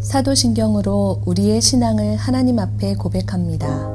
사도신경으로 우리의 신앙을 하나님 앞에 고백합니다.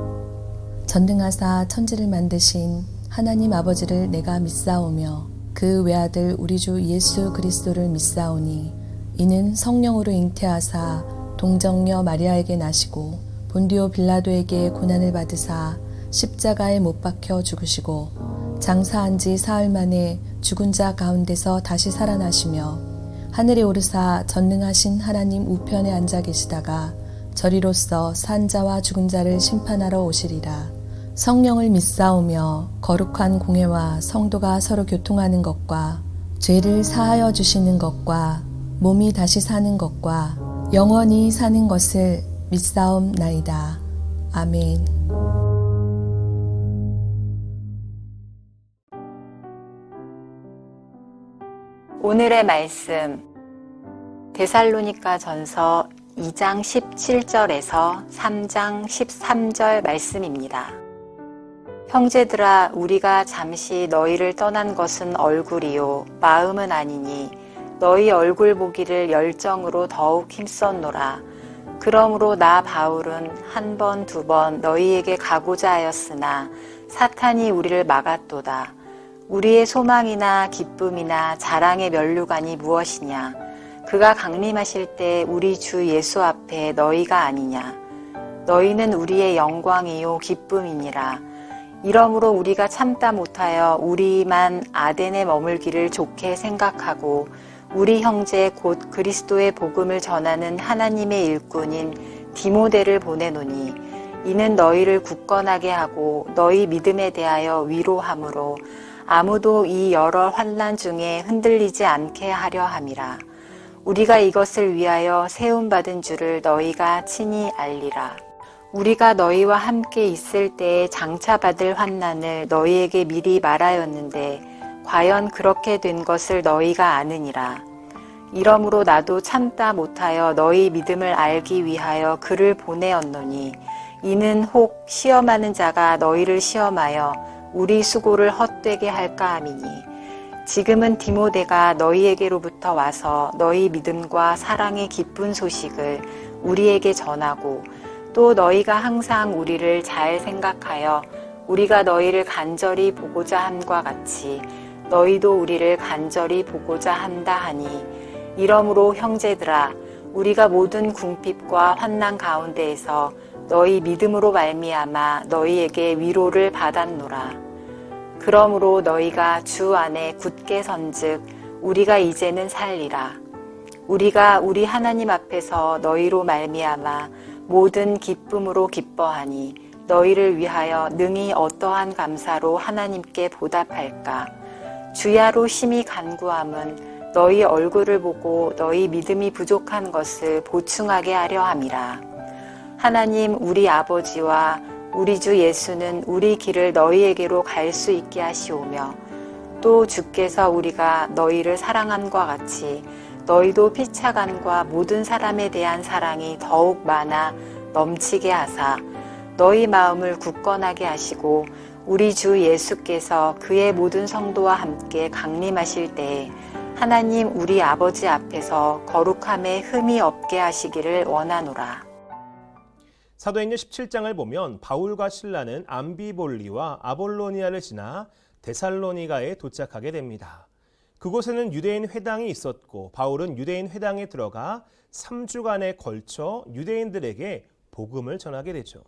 전능하사 천지를 만드신 하나님 아버지를 내가 믿사오며 그 외아들 우리 주 예수 그리스도를 믿사오니 이는 성령으로 잉태하사 동정녀 마리아에게 나시고 본디오 빌라도에게 고난을 받으사 십자가에 못 박혀 죽으시고 장사한 지 사흘 만에 죽은 자 가운데서 다시 살아나시며 하늘에 오르사 전능하신 하나님 우편에 앉아 계시다가 저리로서 산 자와 죽은 자를 심판하러 오시리라. 성령을 믿사오며 거룩한 공회와 성도가 서로 교통하는 것과 죄를 사하여 주시는 것과 몸이 다시 사는 것과 영원히 사는 것을 믿사옵나이다. 아멘. 오늘의 말씀 데살로니가 전서 2장 17절에서 3장 13절 말씀입니다. 형제들아, 우리가 잠시 너희를 떠난 것은 얼굴이요 마음은 아니니 너희 얼굴 보기를 열정으로 더욱 힘썼노라. 그러므로 나 바울은 한 번, 두 번 너희에게 가고자 하였으나 사탄이 우리를 막았도다. 우리의 소망이나 기쁨이나 자랑의 면류관이 무엇이냐? 그가 강림하실 때 우리 주 예수 앞에 너희가 아니냐? 너희는 우리의 영광이요 기쁨이니라. 이러므로 우리가 참다 못하여 우리만 아덴에 머물기를 좋게 생각하고 우리 형제 곧 그리스도의 복음을 전하는 하나님의 일꾼인 디모데를 보내노니 이는 너희를 굳건하게 하고 너희 믿음에 대하여 위로함으로 아무도 이 여러 환난 중에 흔들리지 않게 하려 함이라. 우리가 이것을 위하여 세움받은 줄을 너희가 친히 알리라. 우리가 너희와 함께 있을 때에 장차 받을 환난을 너희에게 미리 말하였는데 과연 그렇게 된 것을 너희가 아느니라. 이러므로 나도 참다 못하여 너희 믿음을 알기 위하여 글을 보내었노니 이는 혹 시험하는 자가 너희를 시험하여 우리 수고를 헛되게 할까 함이니 지금은 디모데가 너희에게로부터 와서 너희 믿음과 사랑의 기쁜 소식을 우리에게 전하고 또 너희가 항상 우리를 잘 생각하여 우리가 너희를 간절히 보고자 함과 같이 너희도 우리를 간절히 보고자 한다 하니 이러므로 형제들아, 우리가 모든 궁핍과 환난 가운데에서 너희 믿음으로 말미암아 너희에게 위로를 받았노라. 그러므로 너희가 주 안에 굳게 선즉 우리가 이제는 살리라. 우리가 우리 하나님 앞에서 너희로 말미암아 모든 기쁨으로 기뻐하니 너희를 위하여 능히 어떠한 감사로 하나님께 보답할까. 주야로 심히 간구함은 너희 얼굴을 보고 너희 믿음이 부족한 것을 보충하게 하려 함이라. 하나님 우리 아버지와 우리 주 예수는 우리 길을 너희에게로 갈 수 있게 하시오며 또 주께서 우리가 너희를 사랑함과 같이 너희도 피차간과 모든 사람에 대한 사랑이 더욱 많아 넘치게 하사 너희 마음을 굳건하게 하시고 우리 주 예수께서 그의 모든 성도와 함께 강림하실 때에 하나님 우리 아버지 앞에서 거룩함에 흠이 없게 하시기를 원하노라. 사도행전 17장을 보면 바울과 실라는 암비볼리와 아볼로니아를 지나 데살로니가에 도착하게 됩니다. 그곳에는 유대인 회당이 있었고 바울은 유대인 회당에 들어가 3주간에 걸쳐 유대인들에게 복음을 전하게 되죠.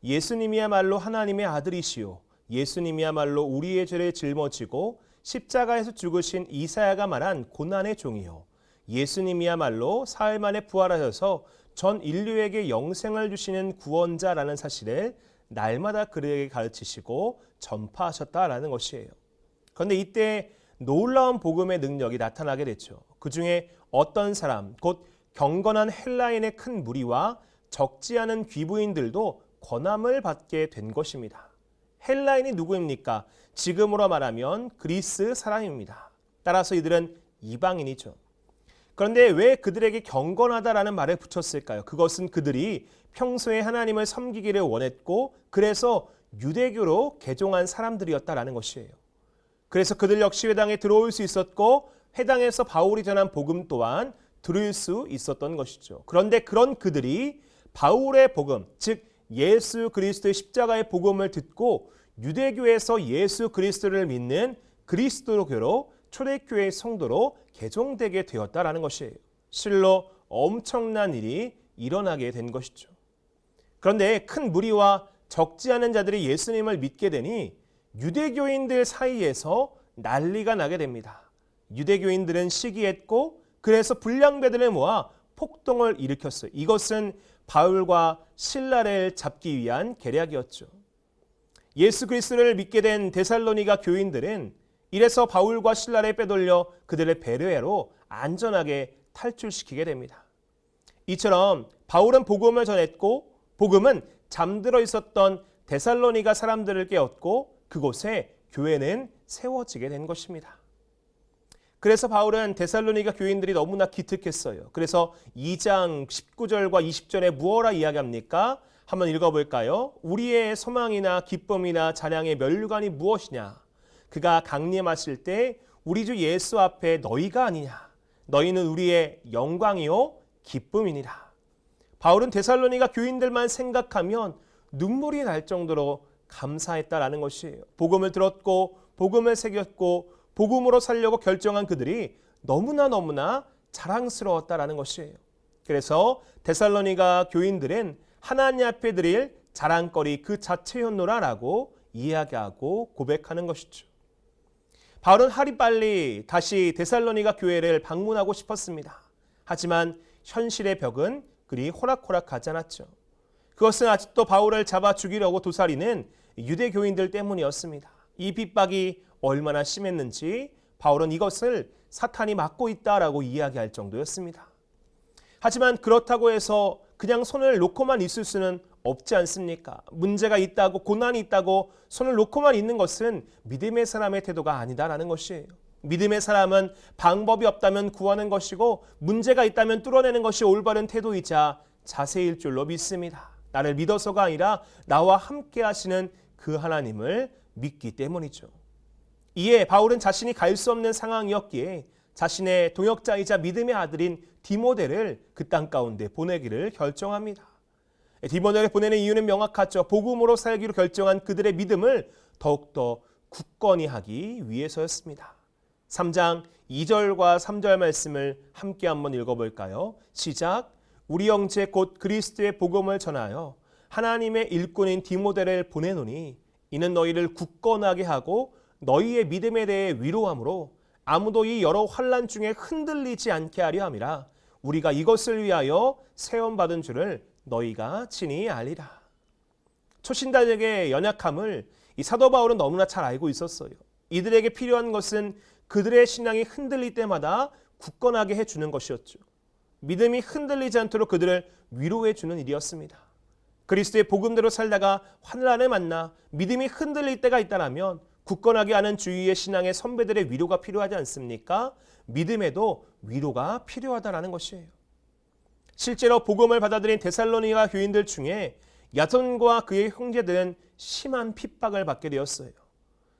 예수님이야말로 하나님의 아들이시오. 예수님이야말로 우리의 죄를 짊어지고 십자가에서 죽으신 이사야가 말한 고난의 종이요. 예수님이야말로 사흘 만에 부활하셔서 전 인류에게 영생을 주시는 구원자라는 사실을 날마다 그들에게 가르치시고 전파하셨다라는 것이에요. 그런데 이때 놀라운 복음의 능력이 나타나게 됐죠. 그 중에 어떤 사람, 곧 경건한 헬라인의 큰 무리와 적지 않은 귀부인들도 권함을 받게 된 것입니다. 헬라인이 누구입니까? 지금으로 말하면 그리스 사람입니다. 따라서 이들은 이방인이죠. 그런데 왜 그들에게 경건하다라는 말을 붙였을까요? 그것은 그들이 평소에 하나님을 섬기기를 원했고 그래서 유대교로 개종한 사람들이었다라는 것이에요. 그래서 그들 역시 회당에 들어올 수 있었고 회당에서 바울이 전한 복음 또한 들을 수 있었던 것이죠. 그런데 그런 그들이 바울의 복음, 즉 예수 그리스도의 십자가의 복음을 듣고 유대교에서 예수 그리스도를 믿는 그리스도교로 초대교회의 성도로 개종되게 되었다라는 것이에요. 실로 엄청난 일이 일어나게 된 것이죠. 그런데 큰 무리와 적지 않은 자들이 예수님을 믿게 되니 유대교인들 사이에서 난리가 나게 됩니다. 유대교인들은 시기했고 그래서 불량배들을 모아 폭동을 일으켰어요. 이것은 바울과 실라를 잡기 위한 계략이었죠. 예수 그리스도를 믿게 된 데살로니가 교인들은 이래서 바울과 실라를 빼돌려 그들의 베레아로 안전하게 탈출시키게 됩니다. 이처럼 바울은 복음을 전했고 복음은 잠들어 있었던 데살로니가 사람들을 깨웠고 그곳에 교회는 세워지게 된 것입니다. 그래서 바울은 데살로니가 교인들이 너무나 기특했어요. 그래서 2장 19절과 20절에 무엇라 이야기합니까? 한번 읽어볼까요? 우리의 소망이나 기쁨이나 자랑의 면류관이 무엇이냐? 그가 강림하실 때 우리 주 예수 앞에 너희가 아니냐? 너희는 우리의 영광이요 기쁨이니라. 바울은 데살로니가 교인들만 생각하면 눈물이 날 정도로 감사했다라는 것이에요. 복음을 들었고 복음을 새겼고 복음으로 살려고 결정한 그들이 너무나 자랑스러웠다라는 것이에요. 그래서 데살로니가 교인들은 하나님 앞에 드릴 자랑거리 그 자체였노라라고 이야기하고 고백하는 것이죠. 바울은 하루빨리 다시 데살로니가 교회를 방문하고 싶었습니다. 하지만 현실의 벽은 그리 호락호락하지 않았죠. 그것은 아직도 바울을 잡아 죽이려고 도사리는 유대교인들 때문이었습니다. 이 핍박이 얼마나 심했는지 바울은 이것을 사탄이 막고 있다라고 이야기할 정도였습니다. 하지만 그렇다고 해서 그냥 손을 놓고만 있을 수는 없지 않습니까? 문제가 있다고 고난이 있다고 손을 놓고만 있는 것은 믿음의 사람의 태도가 아니다라는 것이에요. 믿음의 사람은 방법이 없다면 구하는 것이고 문제가 있다면 뚫어내는 것이 올바른 태도이자 자세일 줄로 믿습니다. 나를 믿어서가 아니라 나와 함께 하시는 그 하나님을 믿기 때문이죠. 이에 바울은 자신이 갈 수 없는 상황이었기에 자신의 동역자이자 믿음의 아들인 디모데를 그 땅 가운데 보내기를 결정합니다. 디모데를 보내는 이유는 명확하죠. 복음으로 살기로 결정한 그들의 믿음을 더욱더 굳건히 하기 위해서였습니다. 3장 2절과 3절 말씀을 함께 한번 읽어볼까요? 시작. 우리 형제 곧 그리스도의 복음을 전하여 하나님의 일꾼인 디모데를 보내노니 이는 너희를 굳건하게 하고 너희의 믿음에 대해 위로함으로 아무도 이 여러 환난 중에 흔들리지 않게 하려 함이라. 우리가 이것을 위하여 세움받은 줄을 너희가 친히 알리라. 초신자들에게 연약함을 이 사도 바울은 너무나 잘 알고 있었어요. 이들에게 필요한 것은 그들의 신앙이 흔들릴 때마다 굳건하게 해주는 것이었죠. 믿음이 흔들리지 않도록 그들을 위로해 주는 일이었습니다. 그리스도의 복음대로 살다가 환난을 만나 믿음이 흔들릴 때가 있다면 굳건하게 하는 주위의 신앙의 선배들의 위로가 필요하지 않습니까? 믿음에도 위로가 필요하다는 것이에요. 실제로 복음을 받아들인 데살로니가 교인들 중에 야손과 그의 형제들은 심한 핍박을 받게 되었어요.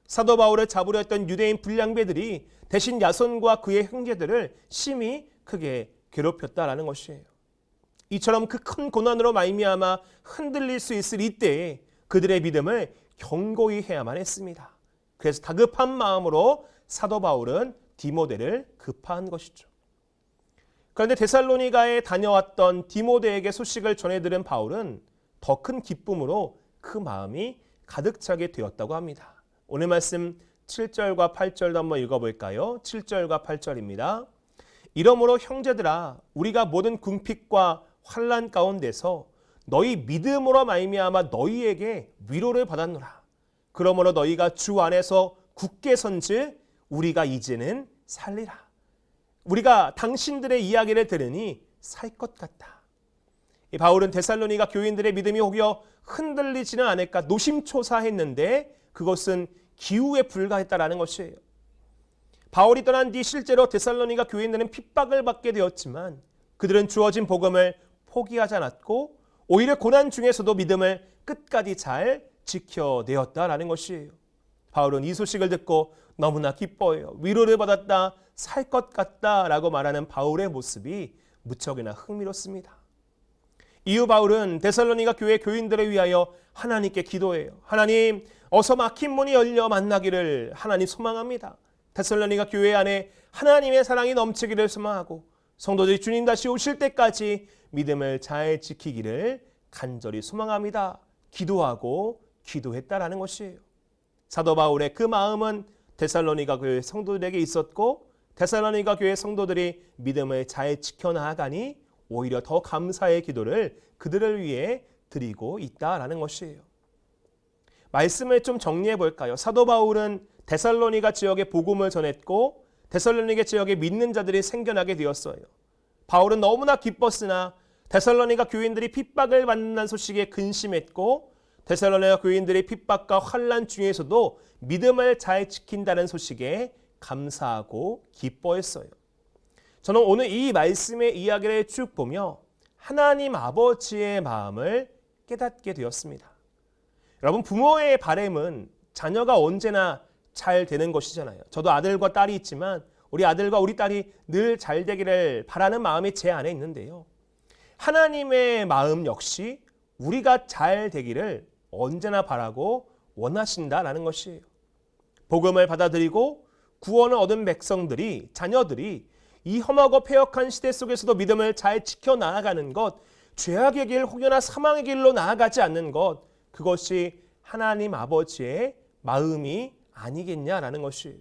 사도 바울을 잡으려 했던 유대인 불량배들이 대신 야손과 그의 형제들을 심히 크게 괴롭혔다라는 것이에요. 이처럼 그 큰 고난으로 말미암아 흔들릴 수 있을 이때에 그들의 믿음을 견고히 해야만 했습니다. 그래서 다급한 마음으로 사도 바울은 디모데를 급파한 것이죠. 그런데 데살로니가에 다녀왔던 디모데에게 소식을 전해들은 바울은 더 큰 기쁨으로 그 마음이 가득 차게 되었다고 합니다. 오늘 말씀 7절과 8절도 한번 읽어볼까요? 7절과 8절입니다. 이러므로 형제들아 우리가 모든 궁핍과 환난 가운데서 너희 믿음으로 말미암아 너희에게 위로를 받았노라. 그러므로 너희가 주 안에서 굳게 선즉 우리가 이제는 살리라. 우리가 당신들의 이야기를 들으니 살 것 같다. 바울은 데살로니가 교인들의 믿음이 혹여 흔들리지는 않을까 노심초사했는데 그것은 기우에 불과했다라는 것이에요. 바울이 떠난 뒤 실제로 데살로니가 교인들은 핍박을 받게 되었지만 그들은 주어진 복음을 포기하지 않았고 오히려 고난 중에서도 믿음을 끝까지 잘 지켜내었다라는 것이에요. 바울은 이 소식을 듣고 너무나 기뻐해요. 위로를 받았다, 살 것 같다 라고 말하는 바울의 모습이 무척이나 흥미롭습니다. 이후 바울은 데살로니가 교회 교인들을 위하여 하나님께 기도해요. 하나님, 어서 막힌 문이 열려 만나기를 하나님 소망합니다. 데살로니가 교회 안에 하나님의 사랑이 넘치기를 소망하고 성도들이 주님 다시 오실 때까지 믿음을 잘 지키기를 간절히 소망합니다. 기도하고 기도했다라는 것이에요. 사도 바울의 그 마음은 데살로니가 교회 성도들에게 있었고 데살로니가 교회 성도들이 믿음을 잘 지켜나가니 오히려 더 감사의 기도를 그들을 위해 드리고 있다라는 것이에요. 말씀을 좀 정리해 볼까요? 사도 바울은 데살로니가 지역에 복음을 전했고 데살로니가 지역에 믿는 자들이 생겨나게 되었어요. 바울은 너무나 기뻤으나 데살로니가 교인들이 핍박을 받는다는 소식에 근심했고 데살로니가 교인들이 핍박과 환난 중에서도 믿음을 잘 지킨다는 소식에 감사하고 기뻐했어요. 저는 오늘 이 말씀의 이야기를 쭉 보며 하나님 아버지의 마음을 깨닫게 되었습니다. 여러분, 부모의 바람은 자녀가 언제나 잘 되는 것이잖아요. 저도 아들과 딸이 있지만 우리 아들과 우리 딸이 늘 잘 되기를 바라는 마음이 제 안에 있는데요. 하나님의 마음 역시 우리가 잘 되기를 언제나 바라고 원하신다라는 것이에요. 복음을 받아들이고 구원을 얻은 백성들이, 자녀들이 이 험하고 패역한 시대 속에서도 믿음을 잘 지켜나가는 것, 죄악의 길 혹여나 사망의 길로 나아가지 않는 것, 그것이 하나님 아버지의 마음이 아니겠냐라는 것이에요.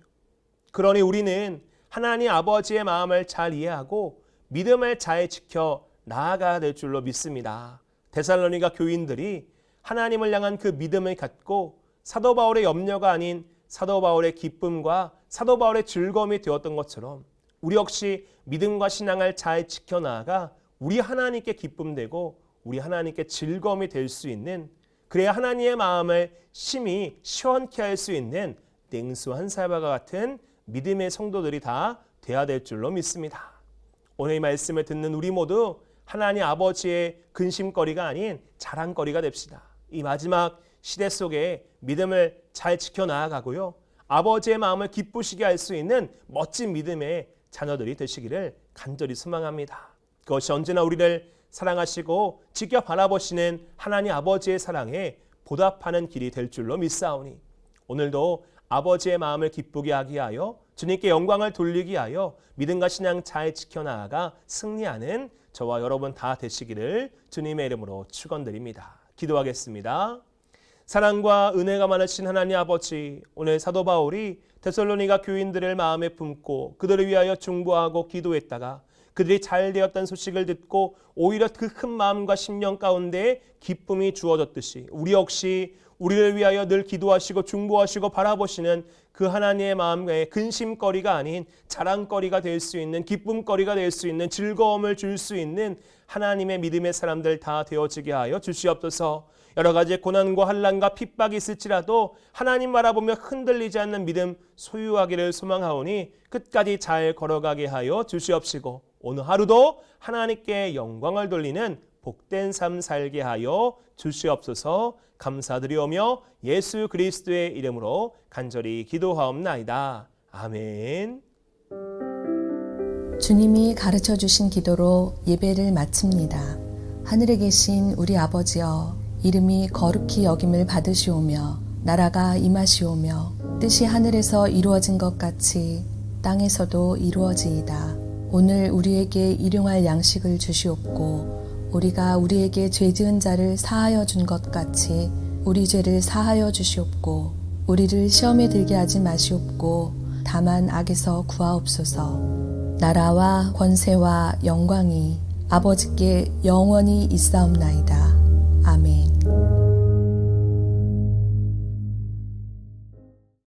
그러니 우리는 하나님 아버지의 마음을 잘 이해하고 믿음을 잘 지켜 나아가야 될 줄로 믿습니다. 데살로니가 교인들이 하나님을 향한 그 믿음을 갖고 사도 바울의 염려가 아닌 사도 바울의 기쁨과 사도 바울의 즐거움이 되었던 것처럼 우리 역시 믿음과 신앙을 잘 지켜나가 우리 하나님께 기쁨되고 우리 하나님께 즐거움이 될 수 있는, 그래야 하나님의 마음을 심히 시원케 할 수 있는 냉수한 쌀과 같은 믿음의 성도들이 다 돼야 될 줄로 믿습니다. 오늘 이 말씀을 듣는 우리 모두 하나님 아버지의 근심거리가 아닌 자랑거리가 됩시다. 이 마지막 시대 속에 믿음을 잘 지켜나가고요, 아버지의 마음을 기쁘시게 할 수 있는 멋진 믿음의 자녀들이 되시기를 간절히 소망합니다. 그것이 언제나 우리를 사랑하시고 지켜 바라보시는 하나님 아버지의 사랑에 보답하는 길이 될 줄로 믿사오니 오늘도 아버지의 마음을 기쁘게 하게 하여 주님께 영광을 돌리게 하여 믿음과 신앙 잘 지켜나가 승리하는 저와 여러분 다 되시기를 주님의 이름으로 축원드립니다. 기도하겠습니다. 사랑과 은혜가 많으신 하나님 아버지, 오늘 사도 바울이 데살로니가 교인들을 마음에 품고 그들을 위하여 중보하고 기도했다가 그들이 잘 되었다는 소식을 듣고 오히려 그 큰 마음과 심령 가운데 기쁨이 주어졌듯이 우리 역시 우리를 위하여 늘 기도하시고 중보하시고 바라보시는 그 하나님의 마음에 근심거리가 아닌 자랑거리가 될 수 있는, 기쁨거리가 될 수 있는, 즐거움을 줄 수 있는 하나님의 믿음의 사람들 다 되어지게 하여 주시옵소서. 여러 가지 고난과 환난과 핍박이 있을지라도 하나님 바라보며 흔들리지 않는 믿음 소유하기를 소망하오니 끝까지 잘 걸어가게 하여 주시옵시고 오늘 하루도 하나님께 영광을 돌리는 복된 삶 살게 하여 주시옵소서. 감사드리오며 예수 그리스도의 이름으로 간절히 기도하옵나이다. 아멘. 주님이 가르쳐 주신 기도로 예배를 마칩니다. 하늘에 계신 우리 아버지여, 이름이 거룩히 여김을 받으시오며 나라가 임하시오며 뜻이 하늘에서 이루어진 것 같이 땅에서도 이루어지이다. 오늘 우리에게 일용할 양식을 주시옵고 우리가 우리에게 죄 지은 자를 사하여 준 것 같이 우리 죄를 사하여 주시옵고 우리를 시험에 들게 하지 마시옵고 다만 악에서 구하옵소서. 나라와 권세와 영광이 아버지께 영원히 있사옵나이다. 아멘.